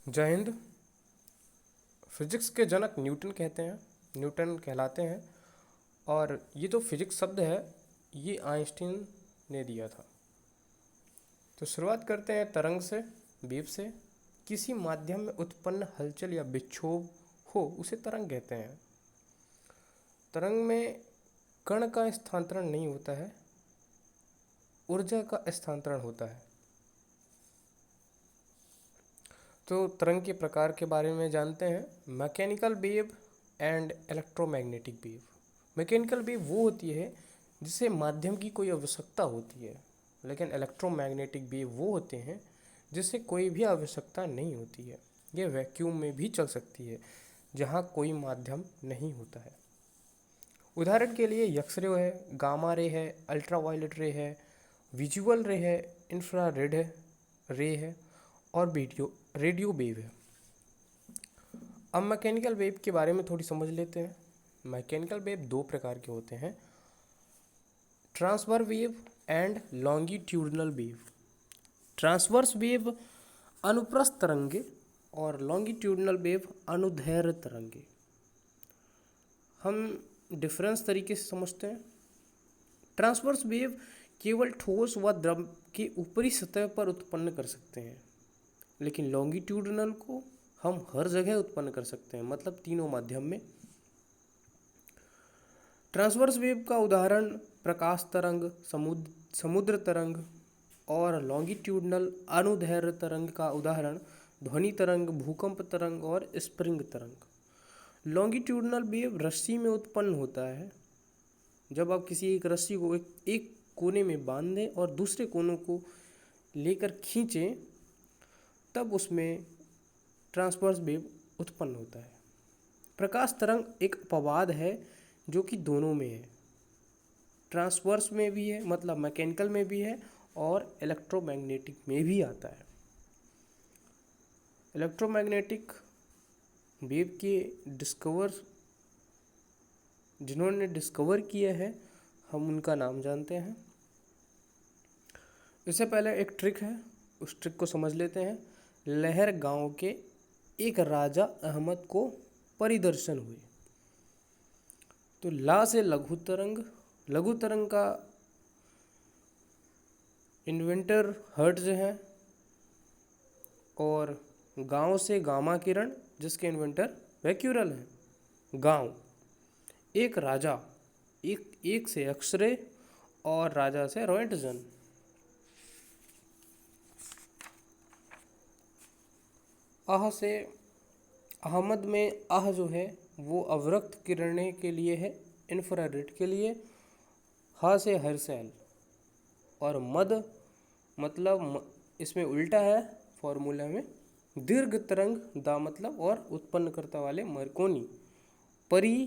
जय हिंद। फिजिक्स के जनक न्यूटन कहलाते हैं। और ये जो फिजिक्स शब्द है ये आइंस्टीन ने दिया था। तो शुरुआत करते हैं तरंग से, वेव से। किसी माध्यम में उत्पन्न हलचल या विक्षोभ हो उसे तरंग कहते हैं। तरंग में कण का स्थानांतरण नहीं होता है, ऊर्जा का स्थानांतरण होता है। तो तरंग के प्रकार के बारे में जानते हैं। Mechanical wave and electromagnetic wave. Mechanical wave वो होती है जिसे माध्यम की कोई आवश्यकता होती है, लेकिन इलेक्ट्रोमैग्नेटिक वेव वो होते हैं जिसे कोई भी आवश्यकता नहीं होती है। ये वैक्यूम में भी चल सकती है जहाँ कोई माध्यम नहीं होता है। उदाहरण के लिए एक्स रे है, गामा रे है, अल्ट्रावायलेट रे है, विजुअल रे है, इंफ्रारेड रे है और रेडियो वेव है। अब मैकेनिकल वेव के बारे में थोड़ी समझ लेते हैं। मैकेनिकल वेव दो प्रकार के होते हैं, transverse wave and longitudinal wave. Transverse wave अनुप्रस्थ तरंगे और लॉन्गिट्यूडनल वेव अनुदैर्ध्य तरंगे। हम डिफरेंस तरीके से समझते हैं। ट्रांसवर्स वेव केवल ठोस व द्रव की ऊपरी सतह पर उत्पन्न कर सकते हैं, लेकिन लॉन्गिट्यूडनल को हम हर जगह उत्पन्न कर सकते हैं, मतलब तीनों माध्यम में। ट्रांसवर्स वेव का उदाहरण प्रकाश तरंग, समुद्र तरंग और लॉन्गिट्यूडनल अनुदैर्ध्य तरंग का उदाहरण ध्वनि तरंग, भूकंप तरंग और स्प्रिंग तरंग। लॉन्गिट्यूडनल वेव रस्सी में उत्पन्न होता है। जब आप किसी एक रस्सी को एक कोने में बांध दें और दूसरे कोनों को लेकर खींचें, तब उसमें ट्रांसवर्स वेव उत्पन्न होता है। प्रकाश तरंग एक अपवाद है जो कि दोनों में है, ट्रांसवर्स में भी है, मतलब मैकेनिकल में भी है, और इलेक्ट्रोमैग्नेटिक में भी आता है। इलेक्ट्रोमैग्नेटिक वेव के जिन्होंने डिस्कवर किया है, हम उनका नाम जानते हैं। इससे पहले एक ट्रिक है, उस ट्रिक को समझ लेते हैं। लहर गांव के एक राजा अहमद को परिदर्शन हुए। तो ला से लघु तरंग का इन्वेंटर हर्ट्ज है, और गांव से गामा किरण जिसके इन्वेंटर बैक्यूरल है। गांव एक राजा, एक से एक्सरे और राजा से रोएंटजन। आह से अहमद में आह जो है वो अवरक्त किरणें के लिए है, इंफ्रारेड के लिए। हा से हर्सेल और मद मतलब इसमें उल्टा है फॉर्मूला में, दीर्घ तरंग दा मतलब और उत्पन्न करता वाले मरकोनी। परी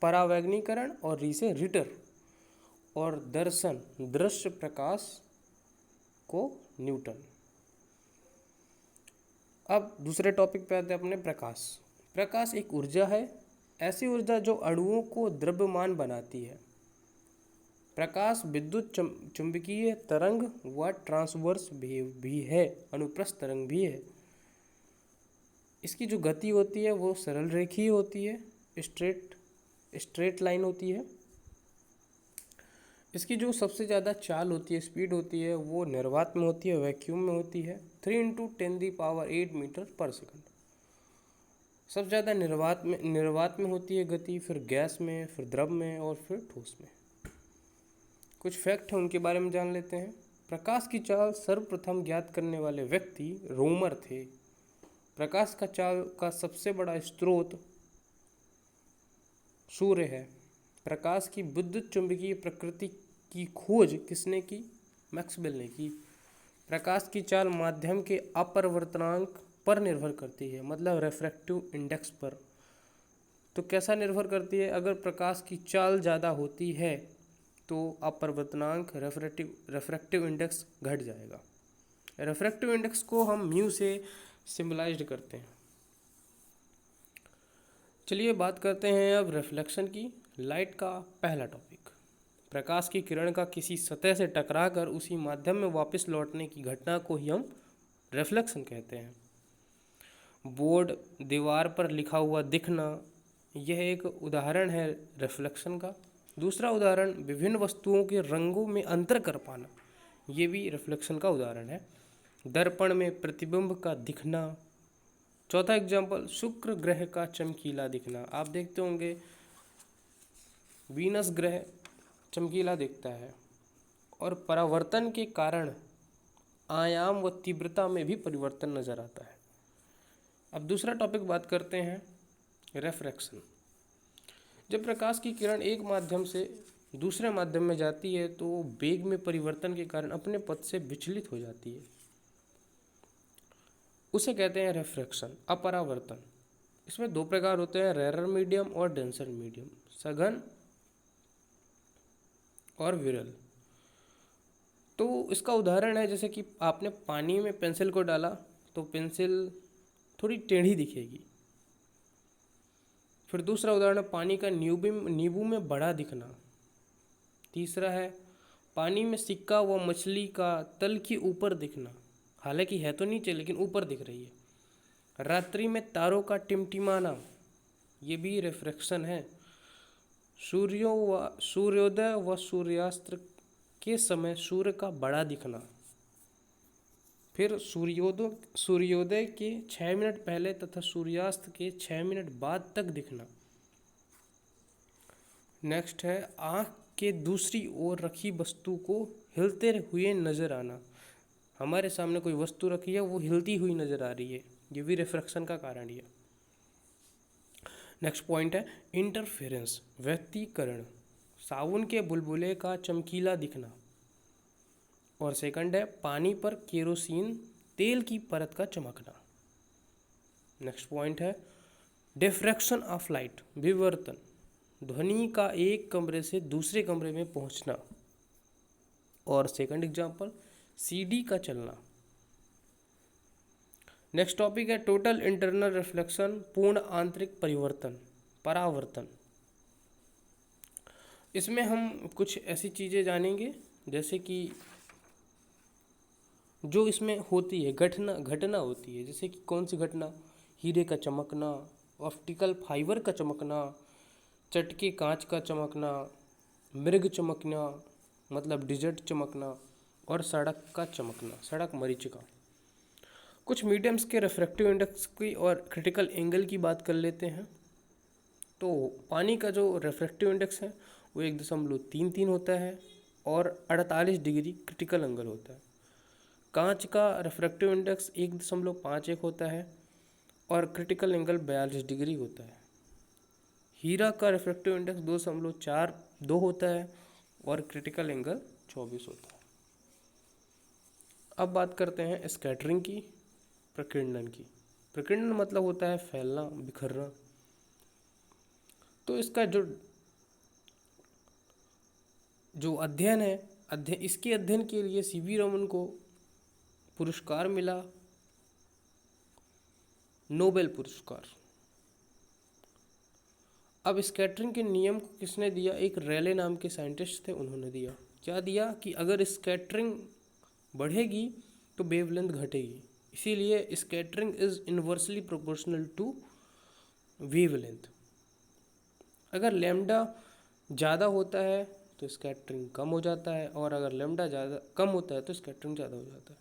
परावैग्नीकरण और री से रिटर और दर्शन दृश्य प्रकाश को न्यूटन। अब दूसरे टॉपिक पे आते हैं अपने प्रकाश। प्रकाश एक ऊर्जा है, ऐसी ऊर्जा जो अणुओं को द्रव्यमान बनाती है। प्रकाश विद्युत चुंबकीय तरंग व ट्रांसवर्स वेव भी है, अनुप्रस्थ तरंग भी है। इसकी जो गति होती है वो सरल रेखीय होती है, स्ट्रेट लाइन होती है। इसकी जो सबसे ज़्यादा चाल होती है, स्पीड होती है, वो निर्वात में होती है, वैक्यूम में होती है। 3 × 10⁸ मीटर पर सेकंड। सबसे ज़्यादा निर्वात में होती है गति, फिर गैस में, फिर द्रव में और फिर ठोस में। कुछ फैक्ट है उनके बारे में जान लेते हैं। प्रकाश की चाल सर्वप्रथम ज्ञात करने वाले व्यक्ति रोमर थे। प्रकाश का चाल का सबसे बड़ा स्रोत सूर्य है। प्रकाश की विद्युत चुंबकीय प्रकृति की खोज किसने की? मैक्सवेल ने की। प्रकाश की चाल माध्यम के अपवर्तनांक पर निर्भर करती है, मतलब रेफ्रैक्टिव इंडेक्स पर। तो कैसा निर्भर करती है? अगर प्रकाश की चाल ज़्यादा होती है तो अपवर्तनांक रेफ्रैक्टिव इंडेक्स घट जाएगा। रेफ्रैक्टिव इंडेक्स को हम म्यू से सिम्बलाइज्ड करते हैं। चलिए बात करते हैं अब रिफ्लेक्शन की। लाइट का पहला टॉपिक, प्रकाश की किरण का किसी सतह से टकराकर उसी माध्यम में वापस लौटने की घटना को ही हम रिफ्लेक्शन कहते हैं। बोर्ड, दीवार पर लिखा हुआ दिखना, यह एक उदाहरण है रिफ्लेक्शन का। दूसरा उदाहरण, विभिन्न वस्तुओं के रंगों में अंतर कर पाना, ये भी रिफ्लेक्शन का उदाहरण है। दर्पण में प्रतिबिंब का दिखना। चौथा एग्जाम्पल, शुक्र ग्रह का चमकीला दिखना। आप देखते होंगे वीनस ग्रह चमकीला दिखता है और परावर्तन के कारण आयाम व तीव्रता में भी परिवर्तन नजर आता है। अब दूसरा टॉपिक बात करते हैं रेफ्रैक्शन। जब प्रकाश की किरण एक माध्यम से दूसरे माध्यम में जाती है तो वेग में परिवर्तन के कारण अपने पथ से विचलित हो जाती है, उसे कहते हैं रेफ्रैक्शन, अपरावर्तन। इसमें दो प्रकार होते हैं, रेरर मीडियम और डेंसर मीडियम, सघन और विरल। तो इसका उदाहरण है जैसे कि आपने पानी में पेंसिल को डाला तो पेंसिल थोड़ी टेढ़ी दिखेगी। फिर दूसरा उदाहरण है पानी का नींबू में बड़ा दिखना। तीसरा है पानी में सिक्का व मछली का तल के ऊपर दिखना, हालांकि है तो नीचे लेकिन ऊपर दिख रही है। रात्रि में तारों का टिमटिमाना, ये भी रिफ्रैक्शन है। सूर्योदय व सूर्यास्त के समय सूर्य का बड़ा दिखना। फिर सूर्योदय के 6 मिनट पहले तथा सूर्यास्त के 6 मिनट बाद तक दिखना। नेक्स्ट है आँख के दूसरी ओर रखी वस्तु को हिलते हुए नजर आना। हमारे सामने कोई वस्तु रखी है, वो हिलती हुई नजर आ रही है, ये भी रिफ्रैक्शन का कारण ही है। नेक्स्ट पॉइंट है इंटरफेरेंस, व्यतिकरण। साबुन के बुलबुले का चमकीला दिखना। और सेकंड है पानी पर केरोसिन तेल की परत का चमकना। नेक्स्ट पॉइंट है डिफ्रैक्शन ऑफ लाइट, विवर्तन। ध्वनि का एक कमरे से दूसरे कमरे में पहुंचना। और सेकंड एग्जांपल सीडी का चलना। नेक्स्ट टॉपिक है टोटल इंटरनल रिफ्लेक्शन, पूर्ण आंतरिक परिवर्तन, परावर्तन। इसमें हम कुछ ऐसी चीज़ें जानेंगे जैसे कि जो इसमें होती है घटना होती है, जैसे कि कौन सी घटना, हीरे का चमकना, ऑप्टिकल फाइबर का चमकना, चटके कांच का चमकना, मृग चमकना मतलब डिजर्ट चमकना, और सड़क का चमकना, सड़क मरीचिका। कुछ मीडियम्स के रिफ्रैक्टिव इंडेक्स की और क्रिटिकल एंगल की बात कर लेते हैं। तो पानी का जो रिफ्रैक्टिव इंडेक्स है वो 1.33 होता है और 48 डिग्री क्रिटिकल एंगल होता है। कांच का रिफ्रैक्टिव इंडेक्स 1.51 होता है और क्रिटिकल एंगल 42 डिग्री होता है। हीरा का रिफ्रैक्टिव इंडेक्स 2.42 होता है और क्रिटिकल एंगल 24 होता है। अब बात करते हैं स्कैटरिंग की, प्रकीर्णन की। प्रकीर्णन मतलब होता है फैलना, बिखरना। तो इसका जो अध्ययन है, इसके अध्ययन के लिए सीवी रमन को पुरस्कार मिला, नोबेल पुरस्कार। अब स्कैटरिंग के नियम को किसने दिया, एक रेले नाम के साइंटिस्ट थे, उन्होंने दिया। क्या दिया कि अगर स्कैटरिंग बढ़ेगी तो वेवलेंथ घटेगी, इसीलिए scattering is inversely proportional to wavelength. अगर लैम्डा ज़्यादा होता है तो स्कैटरिंग कम हो जाता है, और अगर लैम्डा ज़्यादा कम होता है तो स्कैटरिंग ज़्यादा हो जाता है।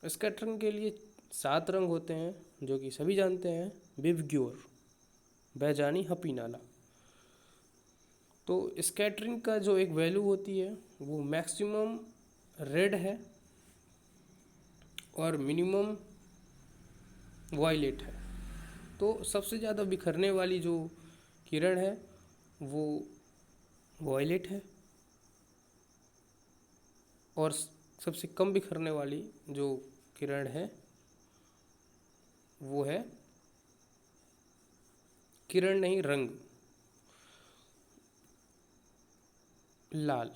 स्कैटरिंग के लिए 7 रंग होते हैं जो कि सभी जानते हैं, विबग्योर, बैजानी, हपी नाला। तो स्कैटरिंग का जो एक वैल्यू होती है वो मैक्सिमम रेड है और मिनिमम वायलेट है। तो सबसे ज़्यादा बिखरने वाली जो किरण है वो वायलेट है, और सबसे कम बिखरने वाली जो किरण है वो है किरण नहीं, रंग, लाल।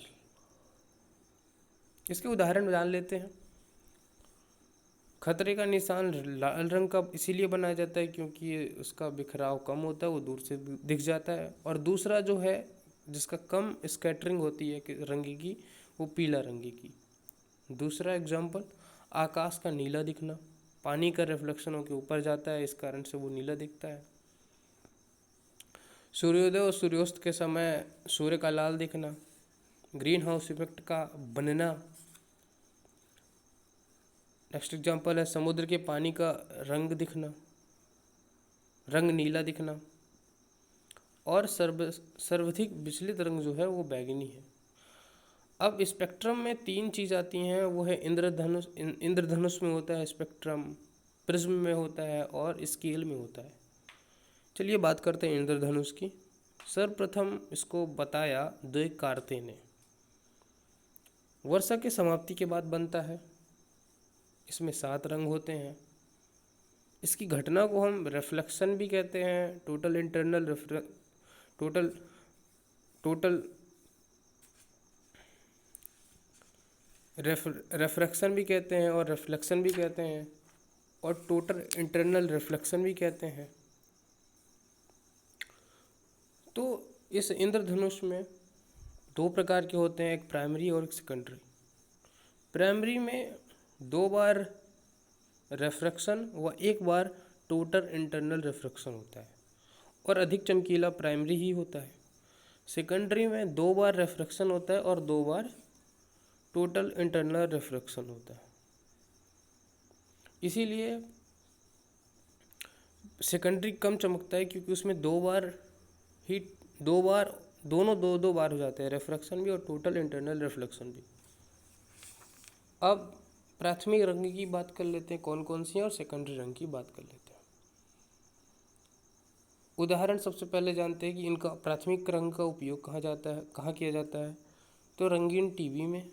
इसके उदाहरण जान लेते हैं। खतरे का निशान लाल रंग का इसीलिए बनाया जाता है क्योंकि उसका बिखराव कम होता है, वो दूर से दिख जाता है। और दूसरा जो है जिसका कम स्कैटरिंग होती है रंग की, वो पीला रंग की। दूसरा एग्जाम्पल आकाश का नीला दिखना। पानी का रिफ्लेक्शन होकर ऊपर जाता है, इस कारण से वो नीला दिखता है। सूर्योदय और सूर्यास्त के समय सूर्य का लाल दिखना, ग्रीन हाउस इफेक्ट का बनना। नेक्स्ट एग्जांपल है समुद्र के पानी का रंग दिखना, रंग नीला दिखना। और सर्वाधिक विचलित रंग जो है वो बैगनी है। अब स्पेक्ट्रम में 3 चीज़ आती हैं, वो है इंद्रधनुष। इंद्रधनुष में होता है स्पेक्ट्रम, प्रिज्म में होता है और स्केल में होता है। चलिए बात करते हैं इंद्रधनुष की। सर्वप्रथम इसको बताया द्विकार्ते ने। वर्षा की समाप्ति के बाद बनता है। इसमें 7 रंग होते हैं। इसकी घटना को हम रिफ्लेक्शन भी कहते हैं, टोटल रेफ्रैक्शन भी कहते हैं और रिफ्लेक्शन भी कहते हैं और टोटल इंटरनल रिफ्लेक्शन भी कहते हैं। तो इस इंद्रधनुष में 2 प्रकार के होते हैं, एक प्राइमरी और एक सेकेंडरी। प्राइमरी में 2 बार रिफ्रैक्शन व 1 बार टोटल इंटरनल रिफ्रैक्शन होता है और अधिक चमकीला प्राइमरी ही होता है। सेकेंडरी में 2 बार रिफ्रैक्शन होता है और 2 बार टोटल इंटरनल रिफ्रैक्शन होता है। इसीलिए सेकेंडरी कम चमकता है, क्योंकि उसमें 2 बार ही दोनों 2 बार हो जाते हैं, रिफ्रैक्शन भी और टोटल इंटरनल रिफ्लेक्शन भी। अब प्राथमिक रंग की बात कर लेते हैं कौन कौन सी है, और सेकेंडरी रंग की बात कर लेते हैं। उदाहरण सबसे पहले जानते हैं कि इनका प्राथमिक रंग का उपयोग कहाँ किया जाता है। तो रंगीन टीवी में।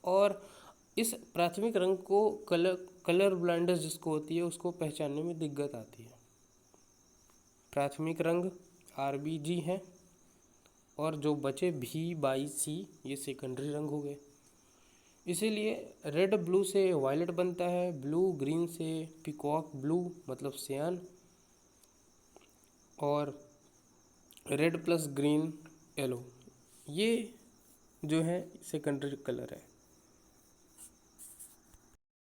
और इस प्राथमिक रंग को कलर ब्लाइंडनेस जिसको होती है उसको पहचानने में दिक्कत आती है। प्राथमिक रंग RBG हैं और जो बचे V/C ये सेकेंडरी रंग हो गए। इसीलिए रेड ब्लू से वायलेट बनता है, ब्लू ग्रीन से पीकॉक ब्लू मतलब सियान, और रेड प्लस ग्रीन येलो ये जो है सेकेंडरी कलर है।